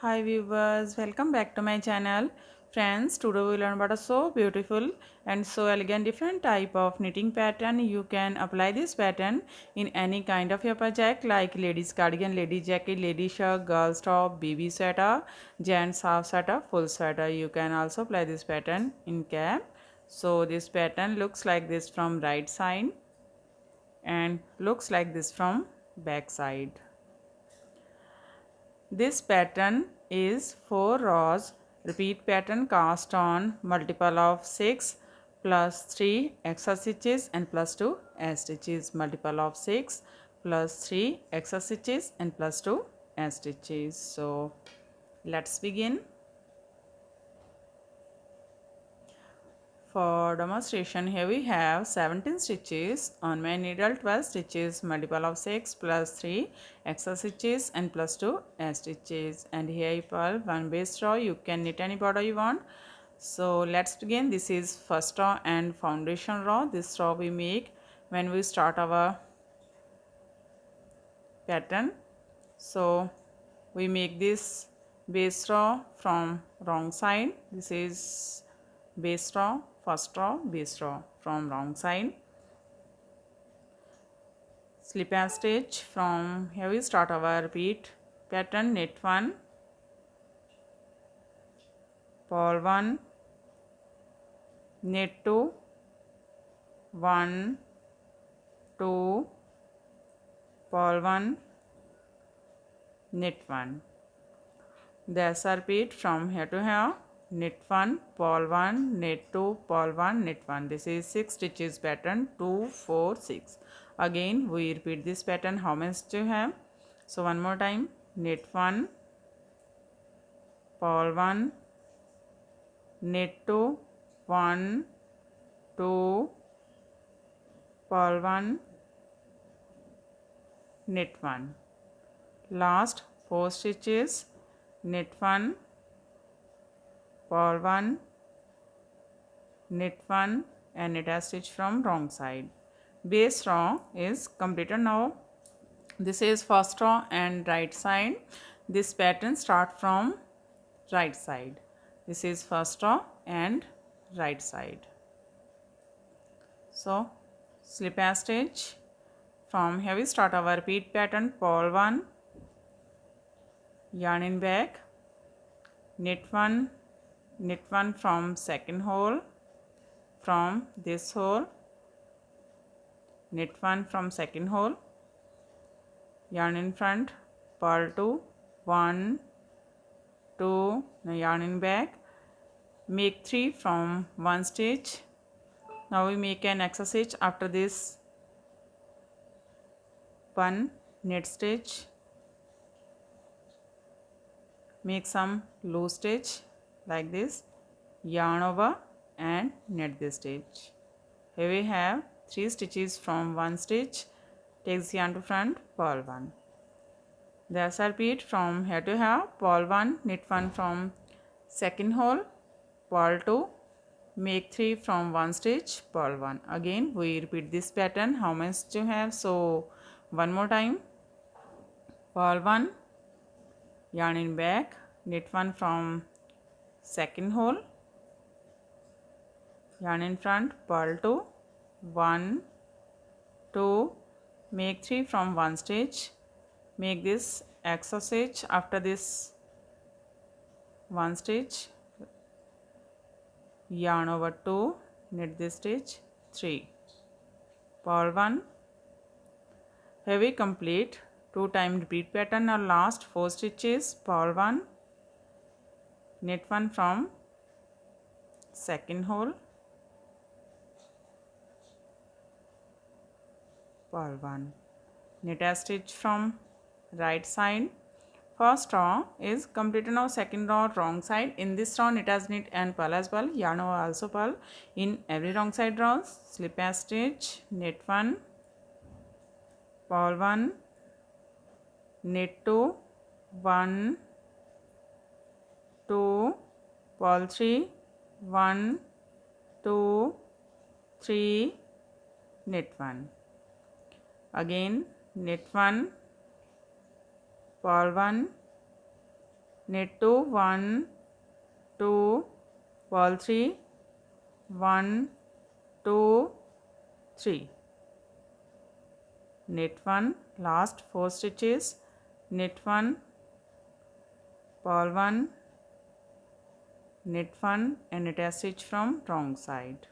Hi viewers, welcome back to my channel. Friends, today we learn about a so beautiful and so elegant different type of knitting pattern. You can apply this pattern in any kind of your project like ladies cardigan, lady jacket, lady shirt, girls top, baby sweater, gents half sweater, full sweater. You can also apply this pattern in cap. So this pattern looks like this from right side and looks like this from back side. This pattern is 4 rows repeat pattern cast on multiple of 6 plus 3 extra stitches and plus 2 S stitches, multiple of 6 plus 3 extra stitches and plus 2 S stitches. So let's begin. For demonstration, here we have 17 stitches on my needle, 12 stitches, multiple of 6 plus 3 extra stitches and plus 2 stitches. And here you pull one base row. You can knit any border you want. So let's begin. This is first row and foundation row. This row we make when we start our pattern. So we make this base row from wrong side. This is base row, first row, base row from wrong side. Slip and stitch. From here we start our repeat pattern. Knit 1, purl 1, knit 2, 1, 2, purl 1, knit 1. That's a repeat from here to here. Knit 1, purl 1, knit 2, purl 1, knit 1. This is 6 stitches pattern, 2, 4, 6. Again we repeat this pattern. How many stitches you have? So one more time. Knit 1, purl 1, knit 2, 1, 2, purl 1, knit 1. Last 4 stitches. Knit 1, purl 1, knit 1 and knit a stitch from wrong side. Base row is completed now. This is first row and right side. This pattern start from right side. This is first row and right side. So slip a stitch. From here we start our repeat pattern. Purl 1, yarn in back, knit 1 from second hole, from this hole, knit 1 from second hole, yarn in front, purl 2, 1, 2, now yarn in back, make 3 from one stitch. Now we make an extra stitch after this one knit stitch, make some loose stitch like this, yarn over and knit this stitch. Here we have 3 stitches from one stitch, take the yarn to front, purl 1. There's a repeat from here to here, purl 1, knit 1 from second hole, purl 2, make 3 from one stitch, purl 1. Again we repeat this pattern. How many stitches you have? So one more time, purl 1, yarn in back, knit 1 from second hole, yarn in front, purl 2, 1, 2, make 3 from one stitch, make this extra stitch after this one stitch, yarn over 2, knit this stitch, 3, purl 1. Here we complete 2 time repeat pattern. Now last 4 stitches, purl 1, knit 1 from second hole, purl 1, knit a stitch from right side. First row is completed. Now second row wrong side. In this row knit as knit and purl as well, yarn over also purl in every wrong side rows. Slip a stitch, knit 1, purl 1, knit 2, 1, 2, purl 3, 1, 2, 3, knit 1. Again knit 1, purl 1, knit 2, 1 2 purl 3, 1 2 3, knit 1, last 4 stitches, knit 1, purl 1, knit 1 and attach stitch from wrong side.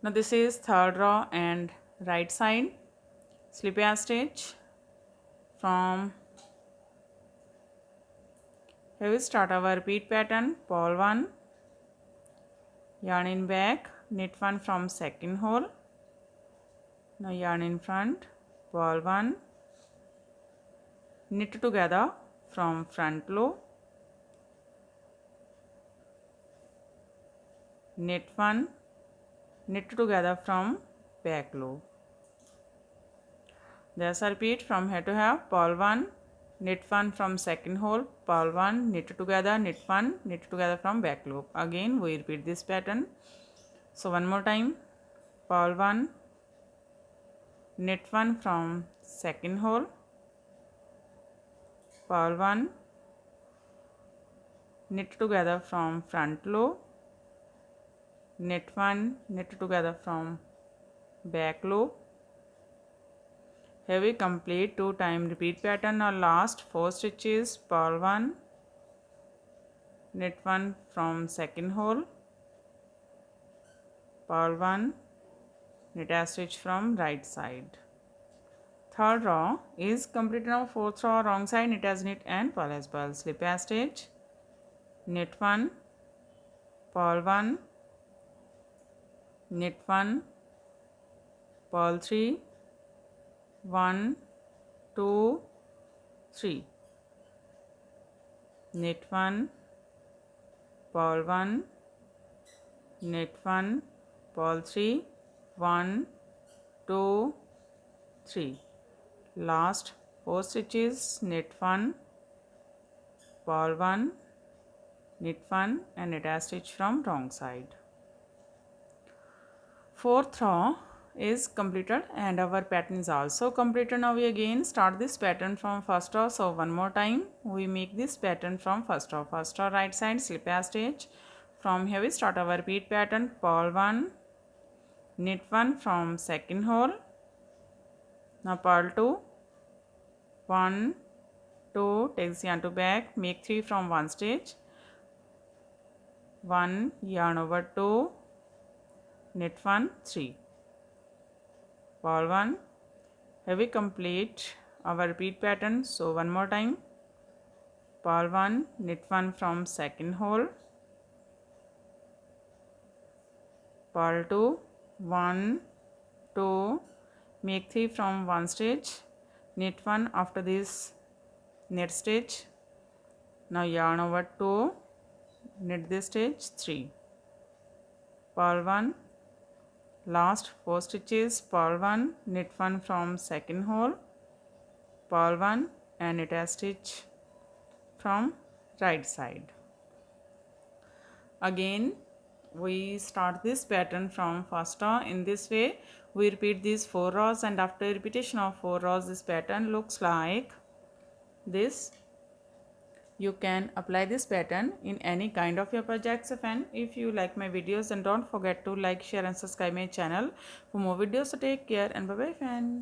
Now this is third row and right side. Slip a stitch from here. We start our repeat pattern. Purl 1, yarn in back, knit 1 from second hole. Now yarn in front, purl 1, knit together from front loop, knit 1, knit together from back loop. There's a repeat from here to here. Purl 1, knit 1 from second hole, purl 1, knit together, knit 1, knit together from back loop. Again we repeat this pattern. So one more time. Purl 1, knit 1 from second hole, purl 1, knit together from front loop, knit 1, knit together from back loop. Here we complete 2 time repeat pattern. Now last 4 stitches, purl 1, knit 1 from second hole, purl 1, knit a stitch from right side. Third row is completed. Now fourth row wrong side, knit as knit and purl as purl. Slip a stitch, knit 1, purl 1, knit 1, purl 3, 1 2 3, knit 1, purl 1, knit 1, purl 3, 1 2 3, last 4 stitches, knit 1, purl 1, knit 1 and knit a stitch from wrong side. Fourth row is completed and our pattern is also completed. Now we again start this pattern from first row. So one more time we make this pattern from first row. First row right side, slip a stitch. From here we start our repeat pattern. Purl 1, knit 1 from second hole. Now purl 2, 1 2, take the yarn to back, make 3 from one stitch, 1 yarn over 2, knit 1 3, purl 1. Here we complete our repeat pattern. So one more time. Purl 1, knit 1 from second hole, purl 2, 1 2, make 3 from one stitch, knit 1 after this knit stitch. Now yarn over 2, knit this stitch 3, purl 1, last 4 stitches, purl 1, knit 1 from second hole, purl 1 and knit a stitch from right side. Again we start this pattern from first row. In this way we repeat these 4 rows, and after repetition of 4 rows this pattern looks like this. You can apply this pattern in any kind of your projects. And if you like my videos, then don't forget to like, share and subscribe my channel for more videos. So take care and bye bye friends.